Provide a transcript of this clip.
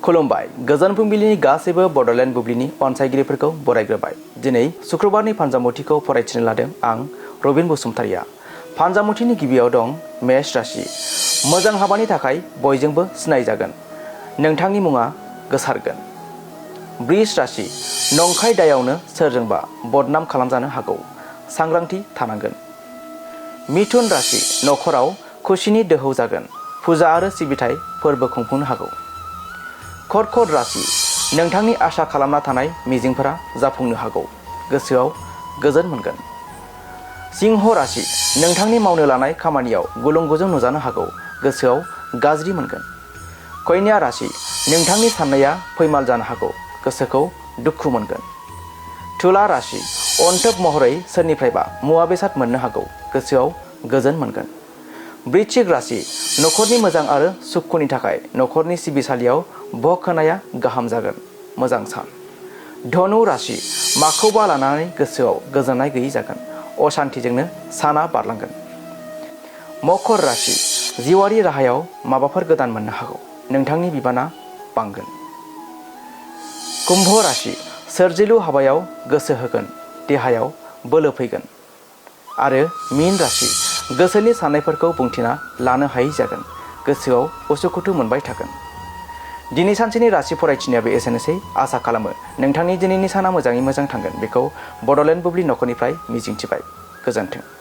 खुलुमबाय गोजोन फुंबिलिनि गासैबो बड'लेण्ड बुब्लिनि अनसायगिरिफोरखौ बरायग्रोबाय। दिनै शुक्रबारनि फानजामुथिखौ फरायथिनो लादों आं रबिन बसुमतारिया। फानजामुथिनि गिबियाव दं मेष राशि। मोजां हाबानि थाखाय बयजोंबो सिनायजागोन। नोंथांनि मुङा गोसारगोन। बृष राशि। नंखाय दायावनो सोरजोंबा बदनाम खालामजानो हागौ। सांग्रांथि थानांगोन। मिथुन राशि। नखराव खुसिनि दोहौ जागोन। फुजा आरो सिबिथाय फोरबो खुंफुंनो हागौ। कर्कट राशि। नोंथांनि आसा खालामना थानाय मिजिंफोरा जाफुंनो हागौ। गोसोआव गोजोन मोनगोन। सिंह राशि। नोंथांनि मावनो लानाय खामानियाव गुलुं गुजुं नुजानो हागौ। गोसोआव गाज्रि मोनगोन। कन्या राशि। नोंथांनि साननाया फैमाल जानो हागौ। गोसोखौ दुखु मोनगोन। तुला राशि। अनथोब महरै सोरनिफ्रायबा मुवा बेसाद मोननो हागौ। गोसोआव गोजोन मोनगोन। वृश्चिक राशि। नखरनि मोजां आरो सुखुनि थाखाय नखरनि सिबिसालियाव भग होनाया गाहाम जागोन। मोजां सान। धनु राशि। माखौबा लानानै गोसोआव गोजोननाय गैयै जागोन। असान्थिजोंनो साना बारलांगोन। मकर राशि। जिउआरि राहायाव माबाफोर गोदान मोननो हागौ। नोंथांनि बिबाना बांगोन। कुम्भ राशि। सोरजिलु हाबायाव गोसो होगोन। देहायाव बोलो फैगोन। आरो मीन राशि। गोसोनि साननायफोरखौ बुंथिना लानो हायै जागोन। गोसोआव उसुखुथु मोनबाय थागोन। दिनै सानसेनि राशि फरायथिनायाबो एसेनोसै। आसा खालामो नोंथांनि दिनैनि साना मोजाङै मोजां थांगोन। बेखौ बड'लेण्ड बुब्लि नखरनिफ्राय मिजिंथिबाय। गोजोन्थों।